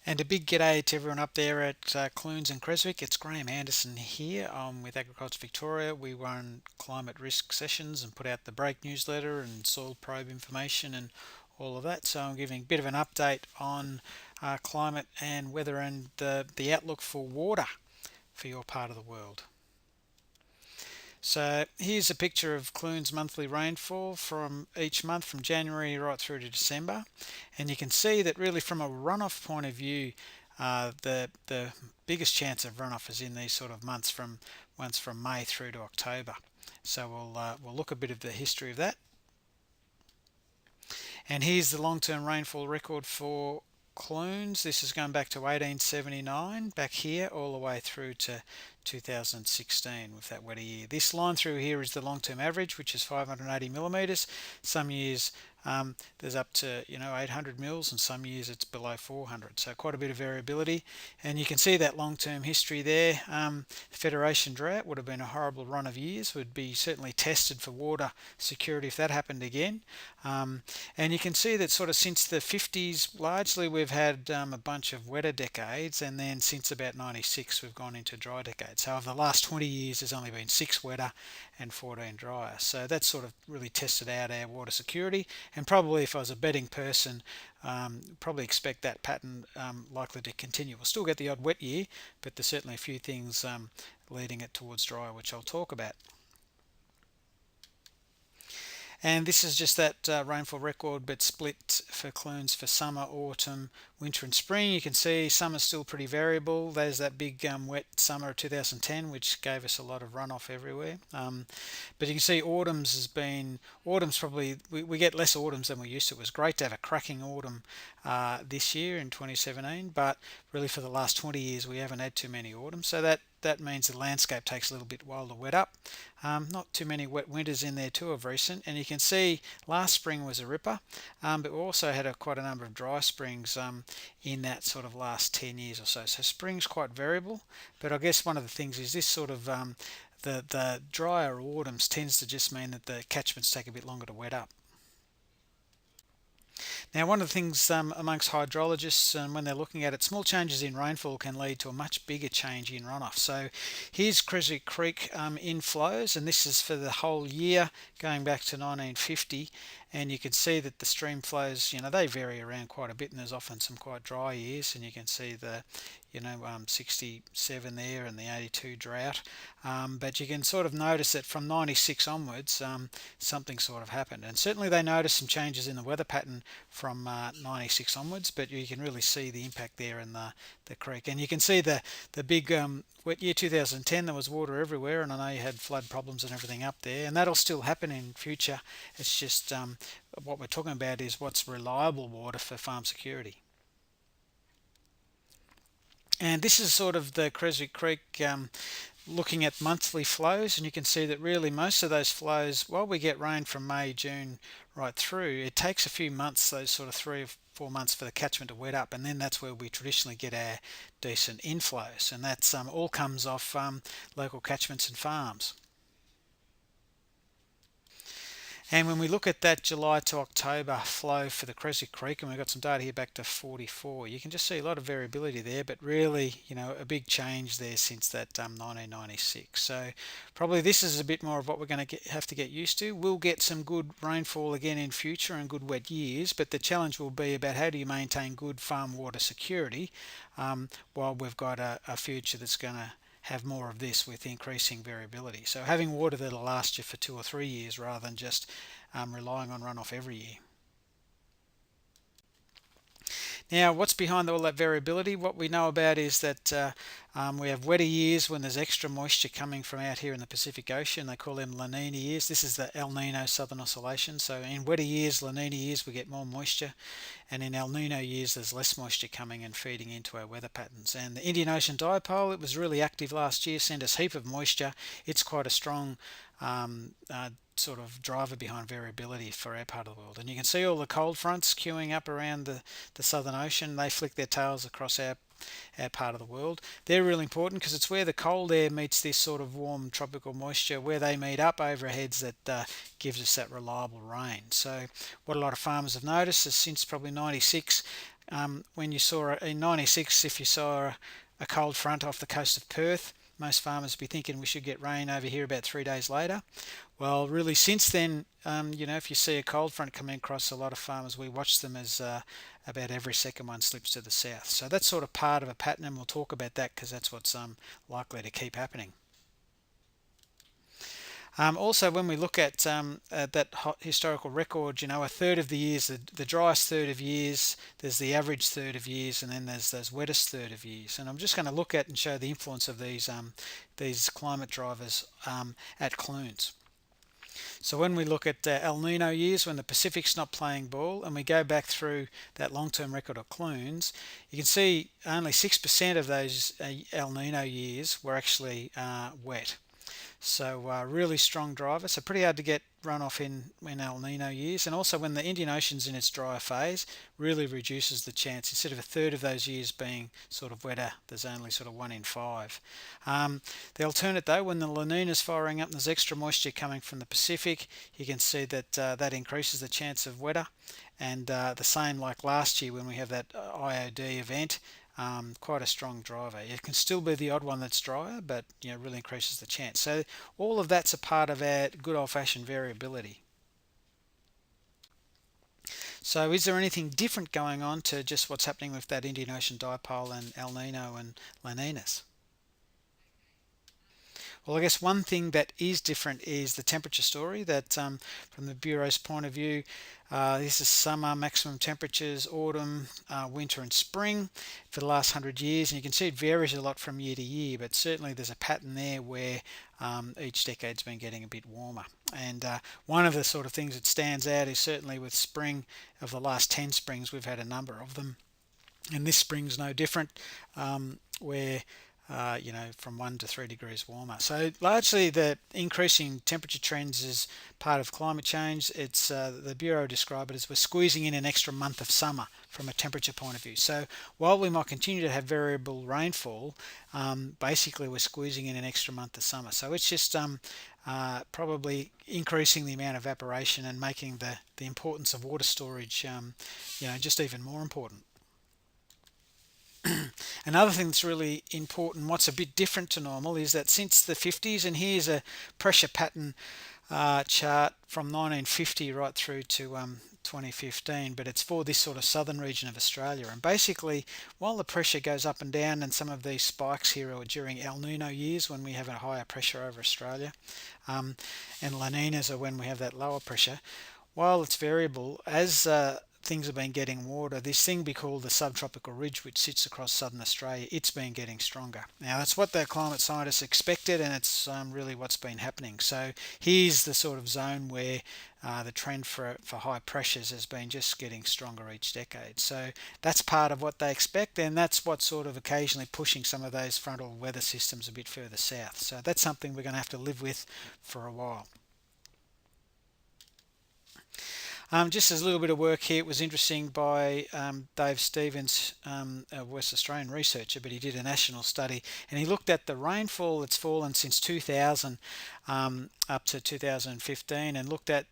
And a big g'day to everyone up there at Clunes and Creswick. It's Graeme Anderson here. I'm with Agriculture Victoria. We run climate risk sessions and put out the break newsletter and soil probe information and all of that. So I'm giving a bit of an update on climate and weather and the outlook for water for your part of the world. So here's a picture of Clunes' monthly rainfall from each month from January right through to December, and you can see that really from a runoff point of view, the biggest chance of runoff is in these sort of months from May through to October. So we'll look a bit of the history of that. And here's the long-term rainfall record for Clunes. This is going back to 1879, back here, all the way through to 2016 with that wetter year. This line through here is the long-term average, which is 580 millimetres. Some years there's up to 800 mils, and some years it's below 400. So quite a bit of variability, and you can see that long-term history there. Federation drought would have been a horrible run of years. Would be certainly tested for water security if that happened again. And you can see that sort of since the 50s, largely we've had a bunch of wetter decades, and then since about 96 we've gone into dry decades. So over the last 20 years there's only been 6 wetter and 14 drier. So that's sort of really tested out our water security, and probably if I was a betting person, probably expect that pattern likely to continue. We'll still get the odd wet year, but there's certainly a few things leading it towards dry, which I'll talk about. And this is just that rainfall record, but split for Clunes for summer, autumn, winter and spring. You can see summer's still pretty variable. There's that big wet summer of 2010, which gave us a lot of runoff everywhere. But you can see autumn's probably, we get less autumns than we used to. It was great to have a cracking autumn this year in 2017, but really for the last 20 years we haven't had too many autumns. So that means the landscape takes a little bit while to wet up. Not too many wet winters in there too of recent, and you can see last spring was a ripper, but we also had quite a number of dry springs in that sort of last 10 years or so. So spring's quite variable, but I guess one of the things is this sort of the drier autumns tends to just mean that the catchments take a bit longer to wet up. Now, one of the things amongst hydrologists, when they're looking at it, small changes in rainfall can lead to a much bigger change in runoff. So here's Creswick Creek inflows, and this is for the whole year going back to 1950. And you can see that the stream flows, they vary around quite a bit, and there's often some quite dry years, and you can see the 67 there and the 82 drought, but you can sort of notice that from 96 onwards something sort of happened, and certainly they noticed some changes in the weather pattern from 96 onwards, but you can really see the impact there in the creek. And you can see the big wet year 2010, there was water everywhere, and I know you had flood problems and everything up there, and that'll still happen in future. It's just what we're talking about is what's reliable water for farm security. And this is sort of the Creswick Creek looking at monthly flows, and you can see that really most of those flows, while we get rain from May, June right through, it takes a few months, those sort of 3 or 4 months for the catchment to wet up, and then that's where we traditionally get our decent inflows, and that's all comes off local catchments and farms. And when we look at that July to October flow for the Creswick Creek, and we've got some data here back to 44, you can just see a lot of variability there, but really, a big change there since that 1996. So probably this is a bit more of what we're going to have to get used to. We'll get some good rainfall again in future and good wet years, but the challenge will be about how do you maintain good farm water security while we've got a future that's going to have more of this with increasing variability. So having water that'll last you for 2 or 3 years rather than just relying on runoff every year. Now, what's behind all that variability? What we know about is that we have wetter years when there's extra moisture coming from out here in the Pacific Ocean. They call them La Nina years. This is the El Nino Southern Oscillation. So in wetter years, La Nina years, we get more moisture. And in El Nino years, there's less moisture coming and feeding into our weather patterns. And the Indian Ocean Dipole, it was really active last year, sent us a heap of moisture. It's quite a strong sort of driver behind variability for our part of the world. And you can see all the cold fronts queuing up around the Southern Ocean. They flick their tails across our part of the world. They're really important because it's where the cold air meets this sort of warm tropical moisture, where they meet up over our heads, that gives us that reliable rain. So what a lot of farmers have noticed is since probably 96, when you saw in 96, if you saw a cold front off the coast of Perth, most farmers would be thinking we should get rain over here about 3 days later. Well, really, since then, if you see a cold front coming across, a lot of farmers, we watch them as about every second one slips to the south. So that's sort of part of a pattern, and we'll talk about that because that's what's likely to keep happening. Also, when we look at that historical record, a third of the years, the driest third of years, there's the average third of years, and then there's those wettest third of years. And I'm just going to look at and show the influence of these climate drivers at Clunes. So when we look at El Nino years, when the Pacific's not playing ball, and we go back through that long-term record of Clunes, you can see only 6% of those El Nino years were actually wet. So really strong driver. So pretty hard to get runoff in El Nino years. And also when the Indian Ocean's in its drier phase, really reduces the chance. Instead of a third of those years being sort of wetter, there's only sort of 1 in 5. The alternate though, when the La Nina's firing up and there's extra moisture coming from the Pacific, you can see that that increases the chance of wetter. And the same like last year when we have that IOD event, quite a strong driver. It can still be the odd one that's drier, but really increases the chance. So all of that's a part of our good old-fashioned variability. So is there anything different going on to just what's happening with that Indian Ocean dipole and El Nino and La Ninas? Well, I guess one thing that is different is the temperature story. That from the Bureau's point of view, this is summer maximum temperatures, autumn, winter and spring for the last 100 years. And you can see it varies a lot from year to year, but certainly there's a pattern there where each decade's been getting a bit warmer. And one of the sort of things that stands out is certainly with spring. Of the last 10 springs, we've had a number of them. And this spring's no different, where from 1 to 3 degrees warmer. So largely the increasing temperature trends is part of climate change. It's the Bureau describe it as we're squeezing in an extra month of summer from a temperature point of view. So while we might continue to have variable rainfall, basically we're squeezing in an extra month of summer. So it's just probably increasing the amount of evaporation and making the importance of water storage just even more important. Another thing that's really important, what's a bit different to normal, is that since the 50s, and here's a pressure pattern chart from 1950 right through to 2015, but it's for this sort of southern region of Australia. And basically, while the pressure goes up and down, and some of these spikes here are during El Nino years when we have a higher pressure over Australia, and La Ninas are when we have that lower pressure, while it's variable, as things have been getting warmer, this thing we call the subtropical ridge, which sits across southern Australia, it's been getting stronger. Now that's what the climate scientists expected, and it's really what's been happening. So here's the sort of zone where the trend for high pressures has been just getting stronger each decade. So that's part of what they expect, and that's what's sort of occasionally pushing some of those frontal weather systems a bit further south. So that's something we're going to have to live with for a while. Just as a little bit of work here, it was interesting by Dave Stevens, a West Australian researcher, but he did a national study and he looked at the rainfall that's fallen since 2000 up to 2015 and looked at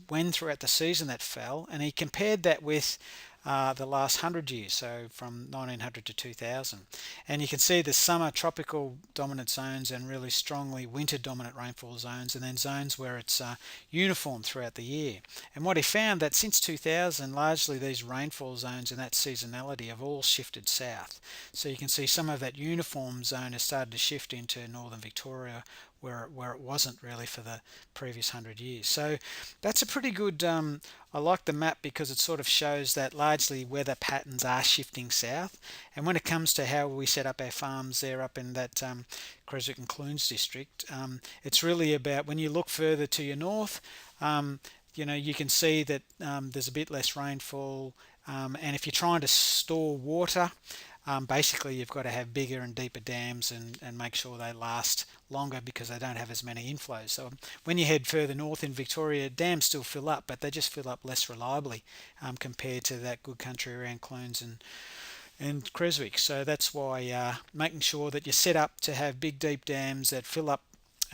when throughout the season that fell, and he compared that with the last 100 years, so from 1900 to 2000. And you can see the summer tropical dominant zones and really strongly winter dominant rainfall zones, and then zones where it's uniform throughout the year. And what he found that since 2000, largely these rainfall zones and that seasonality have all shifted south. So you can see some of that uniform zone has started to shift into northern Victoria, where it wasn't really for the previous 100 years. So that's a pretty good, I like the map because it sort of shows that largely weather patterns are shifting south. And when it comes to how we set up our farms there up in that Creswick and Clunes district, it's really about when you look further to your north, you can see that there's a bit less rainfall, and if you're trying to store water, basically you've got to have bigger and deeper dams and make sure they last longer because they don't have as many inflows. So when you head further north in Victoria, dams still fill up, but they just fill up less reliably compared to that good country around Clunes and Creswick. So that's why making sure that you're set up to have big deep dams that fill up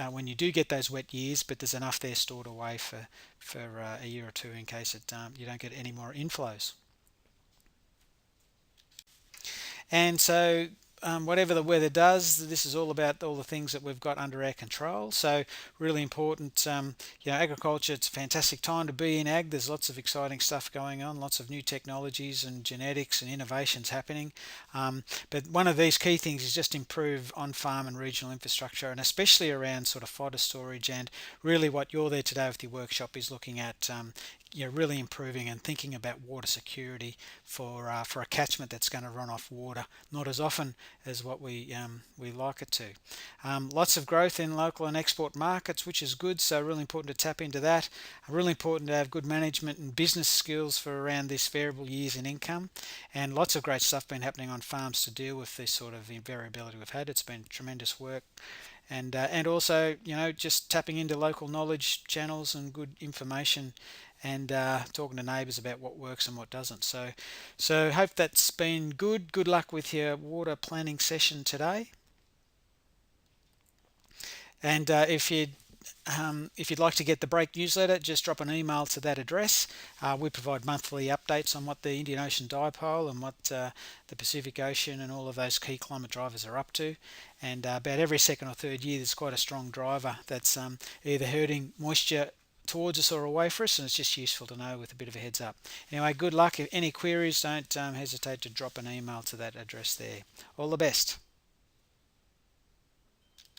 when you do get those wet years, but there's enough there stored away for a year or two in case you don't get any more inflows. And so whatever the weather does, this is all about all the things that we've got under our control. So really important. Agriculture, it's a fantastic time to be in ag. There's lots of exciting stuff going on, lots of new technologies and genetics and innovations happening. But one of these key things is just improve on-farm and regional infrastructure, and especially around sort of fodder storage. And really what you're there today with your workshop is looking at really improving and thinking about water security for a catchment that's going to run off water not as often as what we like it to. Lots of growth in local and export markets, which is good. So really important to tap into that. Really important to have good management and business skills for around this variable years in income, and lots of great stuff been happening on farms to deal with this sort of variability we've had. It's been tremendous work. And also just tapping into local knowledge channels and good information, and talking to neighbours about what works and what doesn't. So hope that's been good. Good luck with your water planning session today. And if you'd like to get the break newsletter, just drop an email to that address. We provide monthly updates on what the Indian Ocean dipole and what the Pacific Ocean and all of those key climate drivers are up to. And about every second or third year, there's quite a strong driver that's either herding moisture towards us or away for us, and it's just useful to know with a bit of a heads up. Anyway, good luck. If any queries, don't hesitate to drop an email to that address there. All the best.